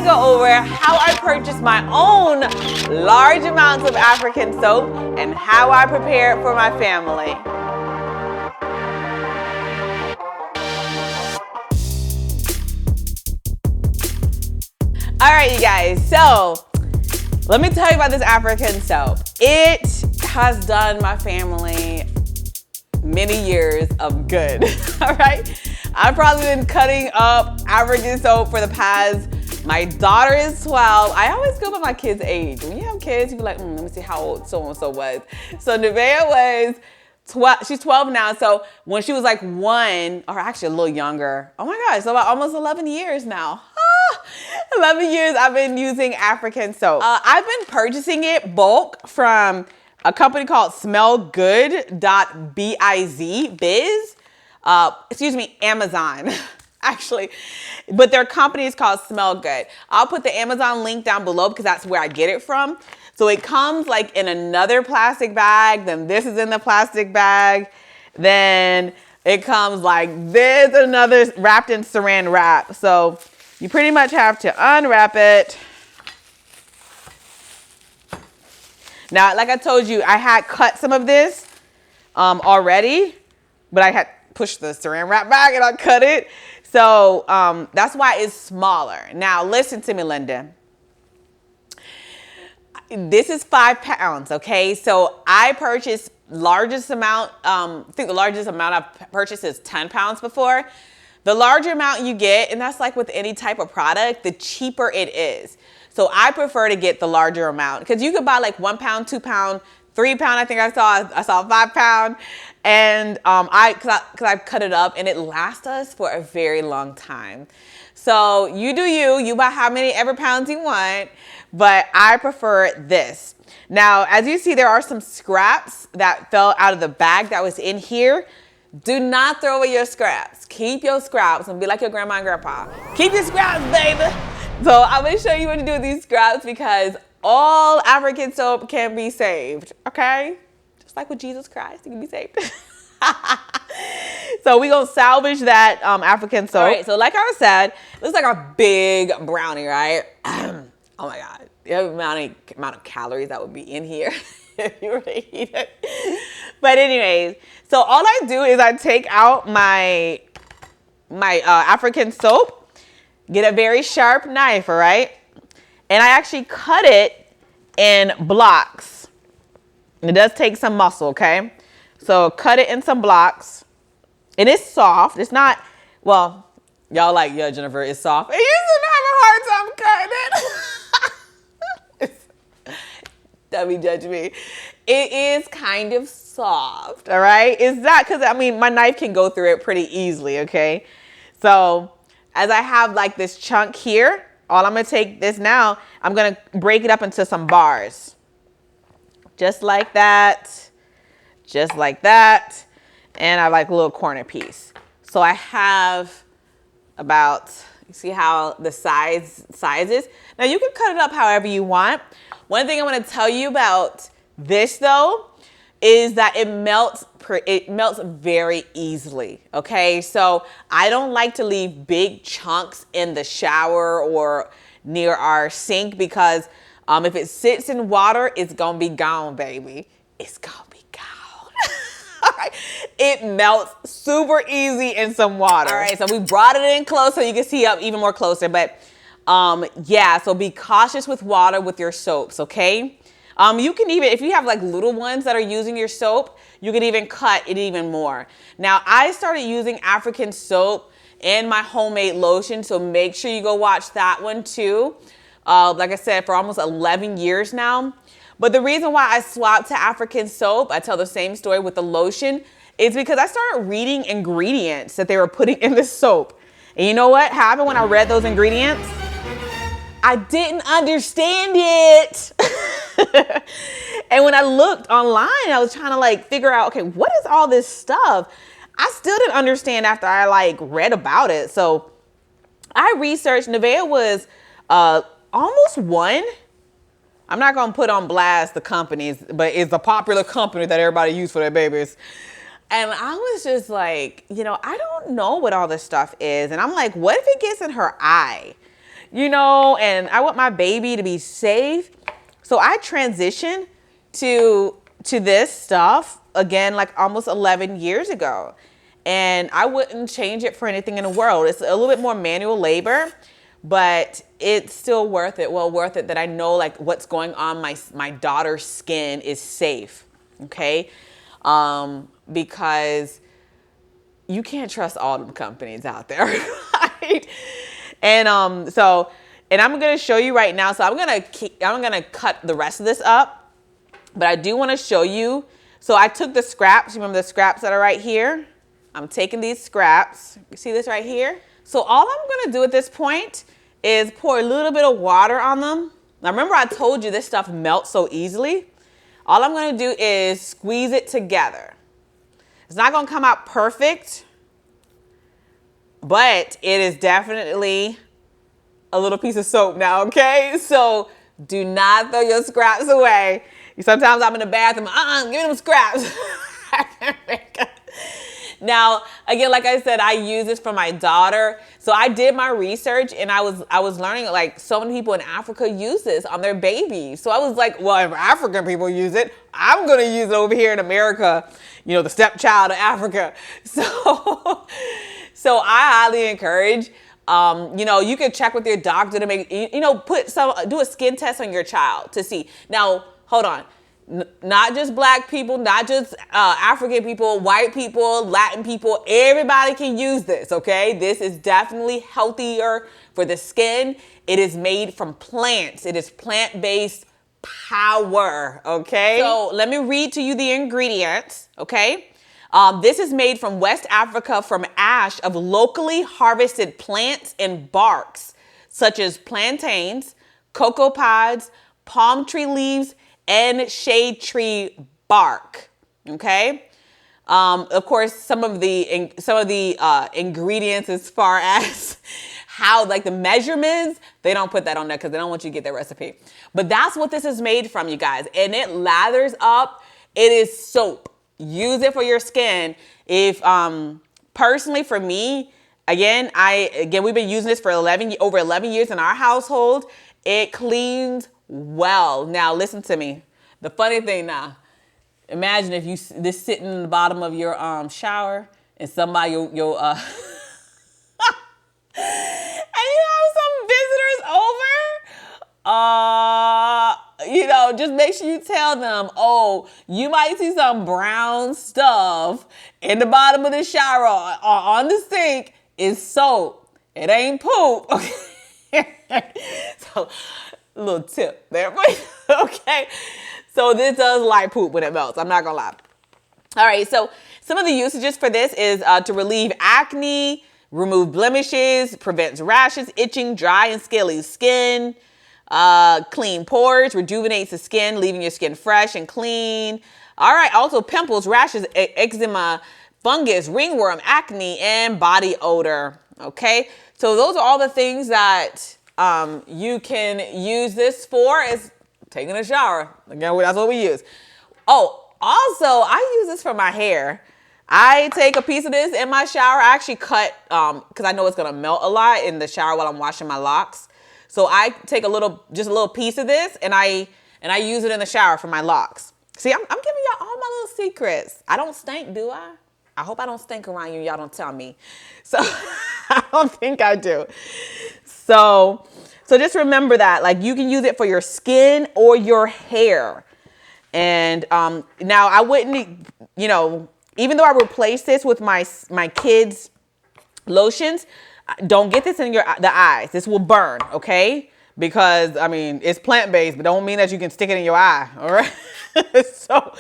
to go over how I purchase my own large amounts of African soap and how I prepare it for my family. All right, you guys, so let me tell you about this African soap. It has done my family many years of good, all right? I've probably been cutting up African soap for the past, my daughter is 12. I always go by my kid's age. When you have kids, you be like, let me see how old so-and-so was. So Nevaeh was 12, she's 12 now. So when she was like 1, or actually a little younger, oh my gosh, so about almost 11 years now. 11 years I've been using African soap. I've been purchasing it bulk from a company called smellgood.biz, Amazon, actually. But their company is called Smell Good. I'll put the Amazon link down below because that's where I get it from. So it comes like in another plastic bag, then this is in the plastic bag, then it comes like this, another wrapped in saran wrap. So you pretty much have to unwrap it. Now, like I told you, I had cut some of this already, but I had pushed the saran wrap back and I cut it. So that's why it's smaller. Now, listen to me, Linda. This is 5 pounds, okay? So I purchased largest amount, I think the largest amount I've purchased is 10 pounds before. The larger amount you get, and that's like with any type of product, the cheaper it is. So I prefer to get the larger amount because you could buy like 1 pound, 2 pound, 3 pound. I think I saw 5 pound, and cause I cut it up and it lasts us for a very long time. So you do you buy how many ever pounds you want, but I prefer this. Now, as you see, there are some scraps that fell out of the bag that was in here. Do not throw away your scraps. Keep your scraps and be like your grandma and grandpa. Keep your scraps, baby. So I'm gonna show you what to do with these scraps because all African soap can be saved, okay? Just like with Jesus Christ, it can be saved. So we gonna salvage that African soap. All right, so like I said, it looks like a big brownie, right? Oh my God, the amount of calories that would be in here if you were to eat it. But anyways, so all I do is I take out my African soap, get a very sharp knife, all right? And I actually cut it in blocks. It does take some muscle, okay? So cut it in some blocks. It is soft. It's not, well, y'all like, yeah, Jennifer, it's soft. I used to have a hard time cutting it. Don't be judge me. It is kind of soft, all right? It's not, because I mean, my knife can go through it pretty easily, okay? So as I have like this chunk here, all I'm gonna take this now, I'm gonna break it up into some bars. Just like that, just like that. And I like a little corner piece. So I have about, you see how the size is? Now you can cut it up however you want. One thing I wanna tell you about this though, is that it melts very easily, okay? So I don't like to leave big chunks in the shower or near our sink because if it sits in water, it's gonna be gone, baby. It's gonna be gone. All right, it melts super easy in some water. All right, so we brought it in close so you can see up even more closer, but yeah, so be cautious with water with your soaps, okay? You can even, if you have like little ones that are using your soap, you can even cut it even more. Now, I started using African soap in my homemade lotion, so make sure you go watch that one too. Like I said, for almost 11 years now. But the reason why I swapped to African soap, I tell the same story with the lotion, is because I started reading ingredients that they were putting in the soap. And you know what happened when I read those ingredients? I didn't understand it. And when I looked online, I was trying to like figure out, okay, what is all this stuff? I still didn't understand after I like read about it. So I researched. Nevaeh was almost 1. I'm not gonna put on blast the companies, but it's a popular company that everybody uses for their babies. And I was just like, you know, I don't know what all this stuff is. And I'm like, what if it gets in her eye? you know, and I want my baby to be safe. So I transitioned to this stuff again, like almost 11 years ago. And I wouldn't change it for anything in the world. It's a little bit more manual labor, but it's still worth it. Well, worth it that I know like what's going on my daughter's skin is safe, okay? Because you can't trust all the companies out there, right? And and I'm gonna show you right now. So I'm gonna cut the rest of this up, but I do want to show you. So I took the scraps. Remember the scraps that are right here? I'm taking these scraps. You see this right here? So all I'm gonna do at this point is pour a little bit of water on them. Now remember I told you this stuff melts so easily. All I'm gonna do is squeeze it together. It's not gonna come out perfect, but it is definitely a little piece of soap now, okay? So do not throw your scraps away. Sometimes I'm in the bathroom, give me them scraps. Now, again, like I said, I use this for my daughter. So I did my research and I was learning like so many people in Africa use this on their babies. So I was like, well, if African people use it, I'm gonna use it over here in America, you know, the stepchild of Africa. So, so I highly encourage, you know, you can check with your doctor to make, you know, do a skin test on your child to see. Now, hold on. Not just black people, not just African people, white people, Latin people, everybody can use this, okay? This is definitely healthier for the skin. It is made from plants. It is plant-based power, okay? So let me read to you the ingredients, okay? This is made from West Africa from ash of locally harvested plants and barks, such as plantains, cocoa pods, palm tree leaves, and shade tree bark, okay? Of course, some of the ingredients as far as how, like the measurements, they don't put that on there because they don't want you to get their recipe. But that's what this is made from, you guys. And it lathers up. It is soap. Use it for your skin. If, personally for me, again, we've been using this for over 11 years in our household. It cleans well. Now, listen to me. The funny thing now, imagine if you this sitting in the bottom of your shower and somebody and you have some visitors over. You know, just make sure you tell them, oh, you might see some brown stuff in the bottom of the shower or on the sink. It's soap. It ain't poop. Okay. So, a little tip there. Okay. So this does like poop when it melts. I'm not gonna lie. All right. So some of the usages for this is to relieve acne, remove blemishes, prevents rashes, itching, dry and scaly skin, clean pores, rejuvenates the skin, leaving your skin fresh and clean. All right. Also pimples, rashes, eczema, fungus, ringworm, acne, and body odor. Okay. So those are all the things that you can use this for, is taking a shower. Again, that's what we use. Oh, also, I use this for my hair. I take a piece of this in my shower. I actually cut, because I know it's going to melt a lot in the shower while I'm washing my locks. So I take just a little piece of this, and I use it in the shower for my locks. See, I'm giving y'all all my little secrets. I don't stink, do I? I hope I don't stink around you. Y'all don't tell me. So I don't think I do. So just remember that, like, you can use it for your skin or your hair. And now I wouldn't, you know, even though I replaced this with my kids' lotions, don't get this in the eyes. This will burn, okay? Because, I mean, it's plant-based, but don't mean that you can stick it in your eye, all right? So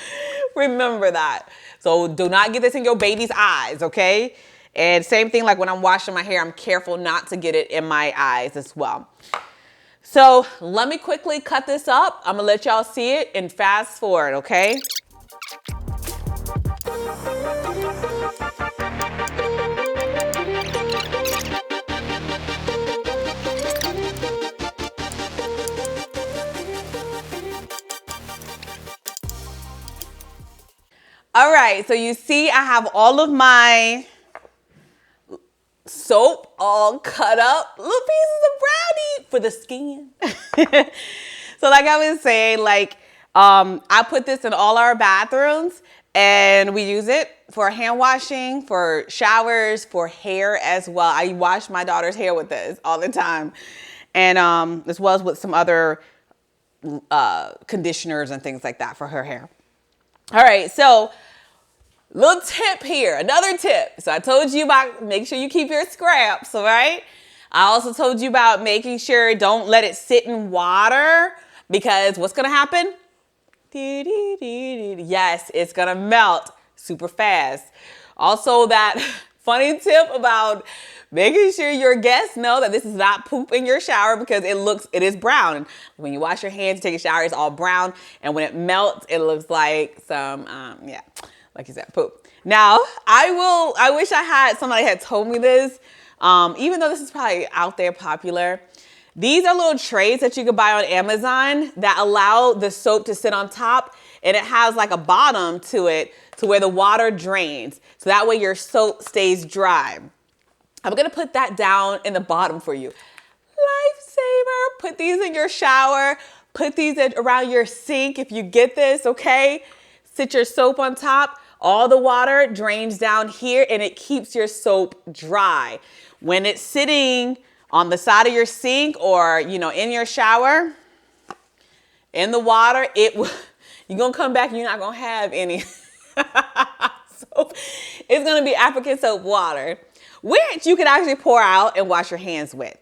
remember that. So do not get this in your baby's eyes, okay? And same thing, like when I'm washing my hair, I'm careful not to get it in my eyes as well. So let me quickly cut this up. I'm gonna let y'all see it and fast forward, okay? All right, so you see I have all of my soap all cut up, little pieces of brownie for the skin. So like I was saying, like, I put this in all our bathrooms and we use it for hand washing, for showers, for hair as well. I wash my daughter's hair with this all the time. And as well as with some other conditioners and things like that for her hair. All right, so little tip here, another tip. So I told you about make sure you keep your scraps, all right? I also told you about making sure don't let it sit in water because what's gonna happen? Yes, it's gonna melt super fast. Also that funny tip about making sure your guests know that this is not poop in your shower because it is brown. When you wash your hands, you take a shower, it's all brown. And when it melts, it looks like some, like you said, poop. Now, I wish somebody had told me this, even though this is probably out there popular. These are little trays that you can buy on Amazon that allow the soap to sit on top, and it has like a bottom to it to where the water drains. So that way your soap stays dry. I'm gonna put that down in the bottom for you. Lifesaver, put these in your shower, put these around your sink if you get this, okay? Sit your soap on top, all the water drains down here and it keeps your soap dry. When it's sitting on the side of your sink or, in your shower, in the water, you're gonna come back and you're not gonna have any soap. It's gonna be African soap water, which you can actually pour out and wash your hands with.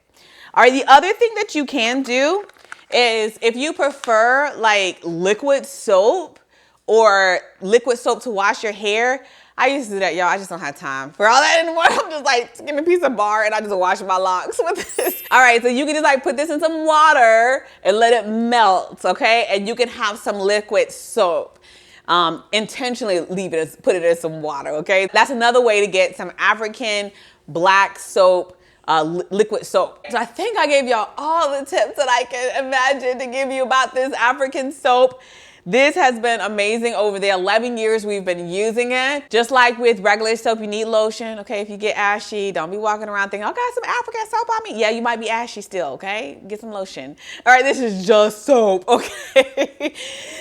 All right, the other thing that you can do is if you prefer like liquid soap or liquid soap to wash your hair, I used to do that, y'all. I just don't have time for all that anymore. I'm just like, give me a piece of bar and I just wash my locks with this. All right, so you can just like put this in some water and let it melt, okay? And you can have some liquid soap. Intentionally put it in some water, okay? That's another way to get some African black soap, liquid soap. So I think I gave y'all all the tips that I can imagine to give you about this African soap. This has been amazing over the 11 years we've been using it. Just like with regular soap, you need lotion, okay? If you get ashy, don't be walking around thinking, oh, I got some African soap on me. Yeah, you might be ashy still, okay? Get some lotion. All right, this is just soap, okay?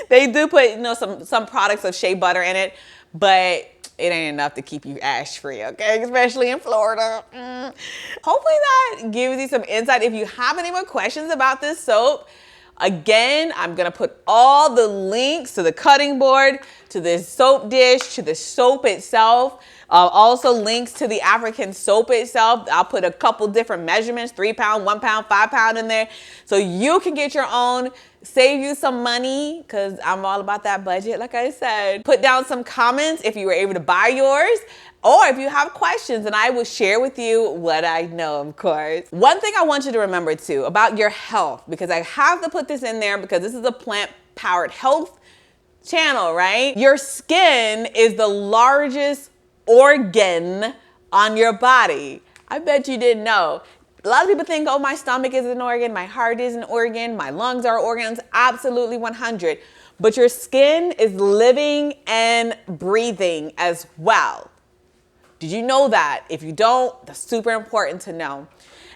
They do put, some products of shea butter in it, but it ain't enough to keep you ash free, okay? Especially in Florida. Hopefully that gives you some insight. If you have any more questions about this soap, again, I'm gonna put all the links to the cutting board, to the soap dish, to the soap itself. Also links to the African soap itself. I'll put a couple different measurements, 3 pound, 1 pound, 5 pound in there. So you can get your own, save you some money, because I'm all about that budget, like I said. Put down some comments if you were able to buy yours. Or if you have questions, and I will share with you what I know, of course. One thing I want you to remember too about your health, because I have to put this in there because this is a plant-powered health channel, right? Your skin is the largest organ on your body. I bet you didn't know. A lot of people think, oh, my stomach is an organ, my heart is an organ, my lungs are organs. Absolutely 100. But your skin is living and breathing as well. Did you know that? If you don't, that's super important to know.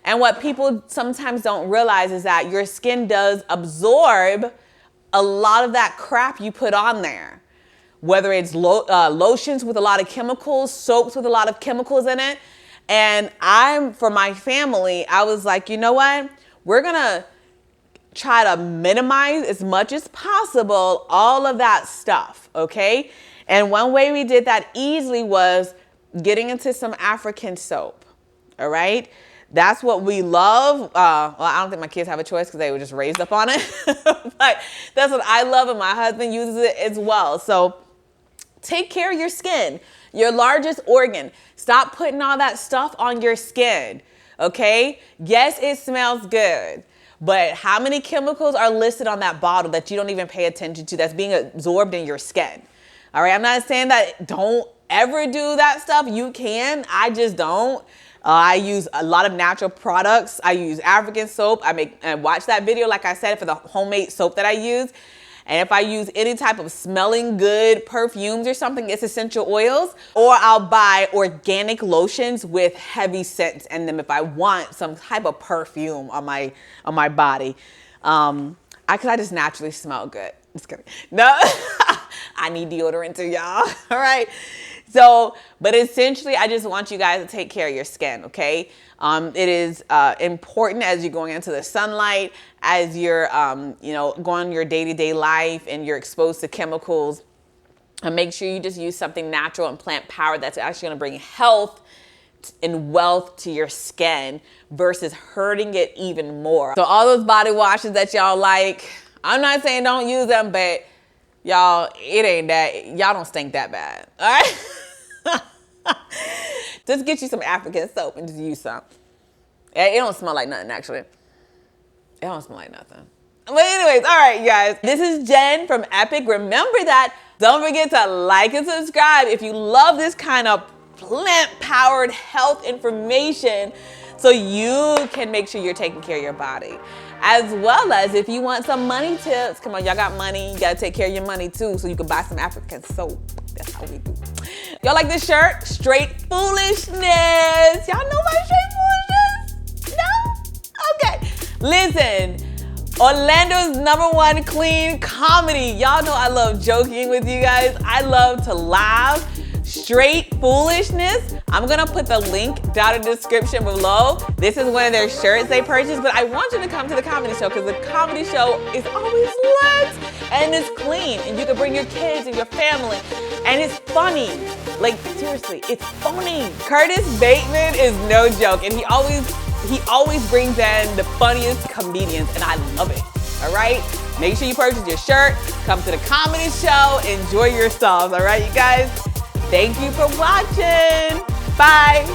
And what people sometimes don't realize is that your skin does absorb a lot of that crap you put on there. Whether it's lotions with a lot of chemicals, soaps with a lot of chemicals in it. And for my family, I was like, you know what? We're gonna try to minimize as much as possible all of that stuff, okay? And one way we did that easily was getting into some African soap, all right? That's what we love. Well, I don't think my kids have a choice because they were just raised up on it. But that's what I love, and my husband uses it as well. So take care of your skin, your largest organ. Stop putting all that stuff on your skin, okay? Yes, it smells good, but how many chemicals are listed on that bottle that you don't even pay attention to that's being absorbed in your skin? All right, I'm not saying that don't ever do that stuff. You can, I just don't. I use a lot of natural products. I use African soap. I watch that video, like I said, for the homemade soap that I use. And if I use any type of smelling good perfumes or something, it's essential oils. Or I'll buy organic lotions with heavy scents in them if I want some type of perfume on my body. Because I just naturally smell good. Just kidding. No, I need deodorant too, y'all. All right. So, but essentially, I just want you guys to take care of your skin, okay? It is important as you're going into the sunlight, as you're, going your day-to-day life and you're exposed to chemicals. And make sure you just use something natural and plant power that's actually going to bring health and wealth to your skin versus hurting it even more. So all those body washes that y'all like, I'm not saying don't use them, but y'all, it ain't that. Y'all don't stink that bad, all right? Just get you some African soap and just use some. It don't smell like nothing, actually. It don't smell like nothing. But anyways, all right, you guys. This is Jen from Epic. Remember that. Don't forget to like and subscribe if you love this kind of plant-powered health information so you can make sure you're taking care of your body. As well as if you want some money tips, come on, y'all got money, you gotta take care of your money too so you can buy some African soap. That's how we do. Y'all like this shirt? Straight foolishness. Y'all know my straight foolishness? No? Okay. Listen, Orlando's #1 clean comedy. Y'all know I love joking with you guys. I love to laugh. Straight foolishness. I'm gonna put the link down in the description below. This is one of their shirts they purchased, but I want you to come to the comedy show because the comedy show is always lit and it's clean and you can bring your kids and your family and it's funny. Like seriously, it's funny. Curtis Bateman is no joke and he always brings in the funniest comedians and I love it. All right? Make sure you purchase your shirt, come to the comedy show, enjoy yourselves. All right, you guys? Thank you for watching. Bye.